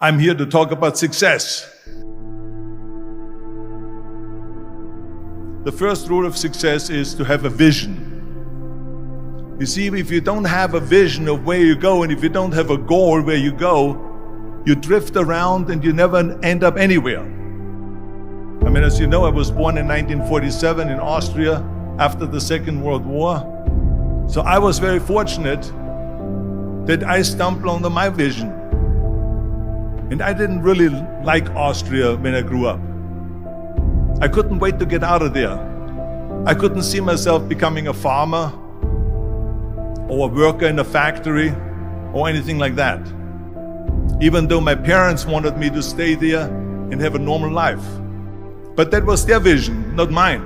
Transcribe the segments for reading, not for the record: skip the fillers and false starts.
I'm here to talk about success. The first rule of success is to have a vision. You see, if you don't have a vision of where you go, and if you don't have a goal where you go, you drift around and you never end up anywhere. I mean, as you know, I was born in 1947 in Austria after the Second World War. So I was very fortunate that I stumbled onto my vision. And I didn't really like Austria when I grew up. I couldn't wait to get out of there. I couldn't see myself becoming a farmer or a worker in a factory or anything like that. Even though my parents wanted me to stay there and have a normal life. But that was their vision, not mine.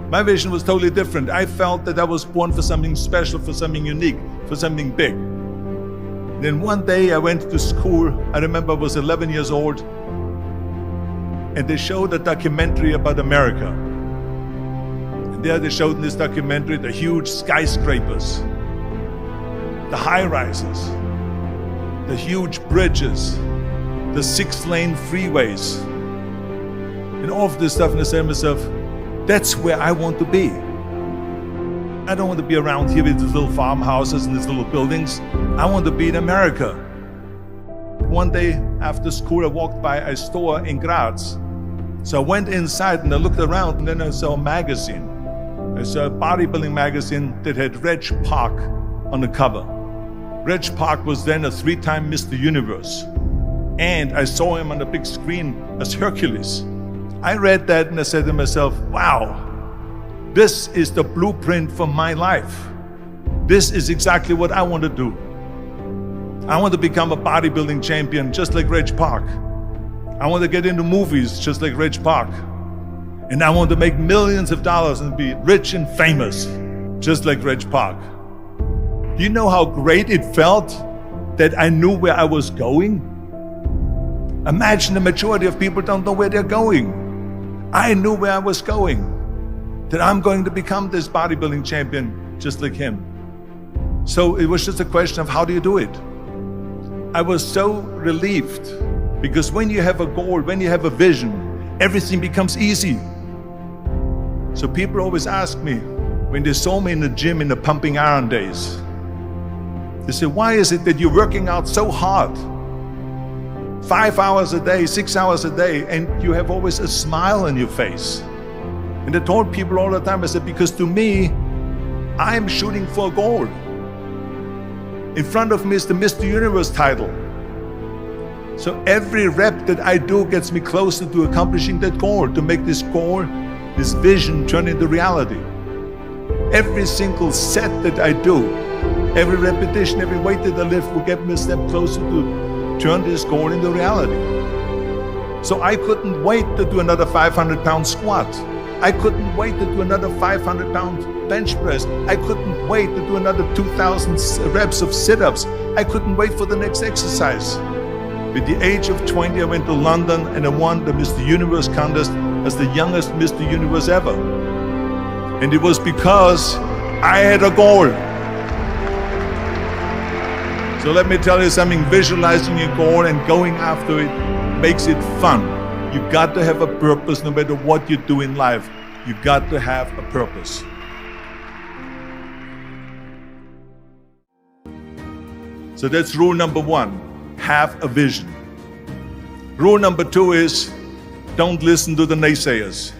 My vision was totally different. I felt that I was born for something special, for something unique, for something big. Then one day I went to school. I remember I was 11 years old, and they showed a documentary about America. And there they showed in this documentary the huge skyscrapers, the high-rises, the huge bridges, the 6-lane freeways, and all of this stuff. And I said to myself, that's where I want to be. I don't want to be around here with these little farmhouses and these little buildings. I want to be in America. One day after school, I walked by a store in Graz. So I went inside and I looked around, and then I saw a magazine. I saw a bodybuilding magazine that had Reg Park on the cover. Reg Park was then a 3-time Mr. Universe. And I saw him on the big screen as Hercules. I read that and I said to myself, wow, this is the blueprint for my life. This is exactly what I want to do. I want to become a bodybuilding champion just like Reg Park. I want to get into movies just like Reg Park. And I want to make millions of dollars and be rich and famous just like Reg Park. Do you know how great it felt that I knew where I was going? Imagine the majority of people don't know where they're going. I knew where I was going, that I'm going to become this bodybuilding champion just like him. So it was just a question of how do you do it? I was so relieved, because when you have a goal, when you have a vision, everything becomes easy. So people always ask me, when they saw me in the gym in the pumping iron days, they say, why is it that you're working out so hard? 5 hours a day, 6 hours a day, and you have always a smile on your face. And I told people all the time, I said, because to me, I'm shooting for a goal. In front of me is the Mr. Universe title. So every rep that I do gets me closer to accomplishing that goal, to make this goal, this vision turn into reality. Every single set that I do, every repetition, every weight that I lift will get me a step closer to turn this goal into reality. So I couldn't wait to do another 500-pound squat. I couldn't wait to do another 500-pound bench press. I couldn't wait to do another 2,000 reps of sit-ups. I couldn't wait for the next exercise. At the age of 20, I went to London and I won the Mr. Universe contest as the youngest Mr. Universe ever. And it was because I had a goal. So let me tell you something, visualizing your goal and going after it makes it fun. You've got to have a purpose no matter what you do in life. You've got to have a purpose. So that's rule number 1, have a vision. Rule number 2 is, don't listen to the naysayers.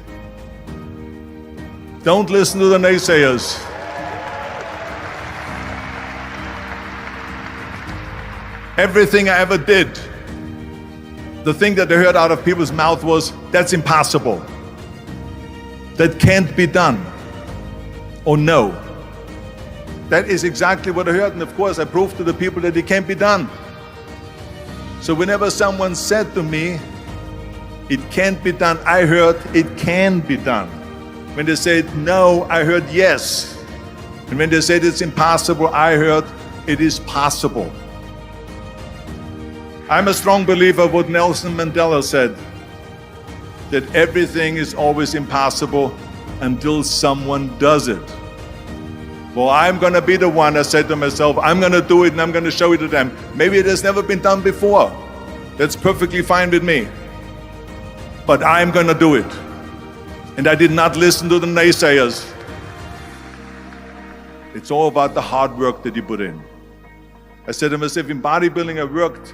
Don't listen to the naysayers. Everything I ever did, the thing that I heard out of people's mouth was, that's impossible. That can't be done. Or no. That is exactly what I heard, and of course I proved to the people that it can't be done. So whenever someone said to me, it can't be done, I heard, it can be done. When they said no, I heard yes. And when they said it's impossible, I heard, it is possible. I'm a strong believer of what Nelson Mandela said, that everything is always impossible until someone does it. Well, I'm going to be the one, I said to myself, I'm going to do it and I'm going to show it to them. Maybe it has never been done before. That's perfectly fine with me. But I'm gonna do it. And I did not listen to the naysayers. It's all about the hard work that you put in. I said to myself, in bodybuilding, I worked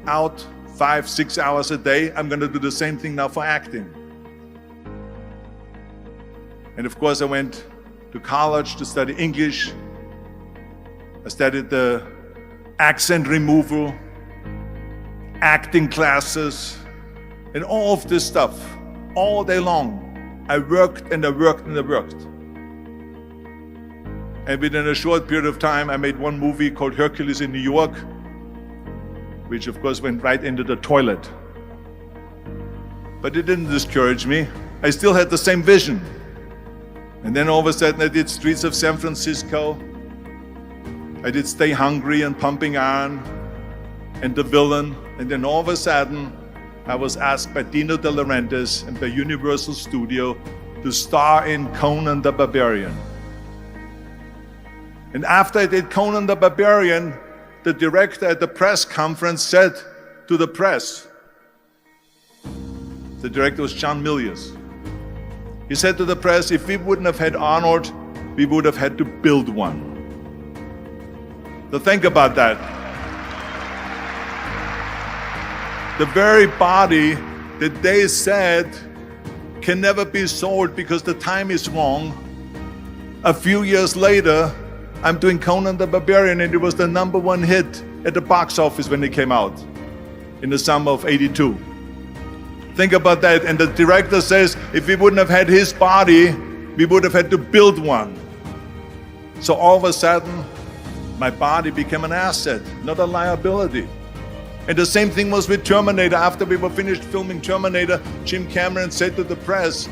out 5-6 hours a day. I'm gonna do the same thing now for acting. And of course, I went to college to study English. I studied the accent removal, acting classes, and all of this stuff, all day long. I worked and I worked and I worked. And within a short period of time, I made one movie called Hercules in New York, which of course went right into the toilet. But it didn't discourage me. I still had the same vision. And then all of a sudden I did Streets of San Francisco. I did Stay Hungry and Pumping Iron and The Villain. And then all of a sudden I was asked by Dino De Laurentiis and by Universal Studio to star in Conan the Barbarian. And after I did Conan the Barbarian, the director at the press conference said to the press, the director was John Milius. He said to the press, if we wouldn't have had Arnold, we would have had to build one. So think about that. The very body that they said can never be sold because the time is wrong. A few years later, I'm doing Conan the Barbarian, and it was the #1 hit at the box office when it came out in the summer of '82. Think about that. And the director says, if we wouldn't have had his body, we would have had to build one. So all of a sudden, my body became an asset, not a liability. And the same thing was with Terminator. After we were finished filming Terminator, Jim Cameron said to the press,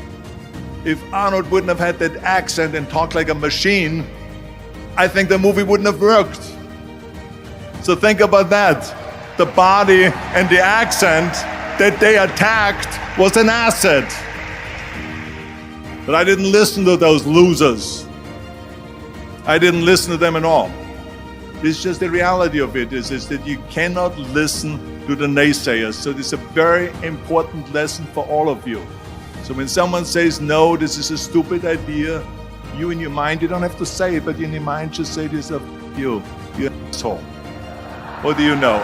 if Arnold wouldn't have had that accent and talked like a machine, I think the movie wouldn't have worked. So think about that. The body and the accent that they attacked was an asset. But I didn't listen to those losers. I didn't listen to them at all. It's just the reality of it is that you cannot listen to the naysayers. So this is a very important lesson for all of you. So when someone says, no, this is a stupid idea, you in your mind, you don't have to say it, but in your mind just say to yourself, you asshole. What do you know?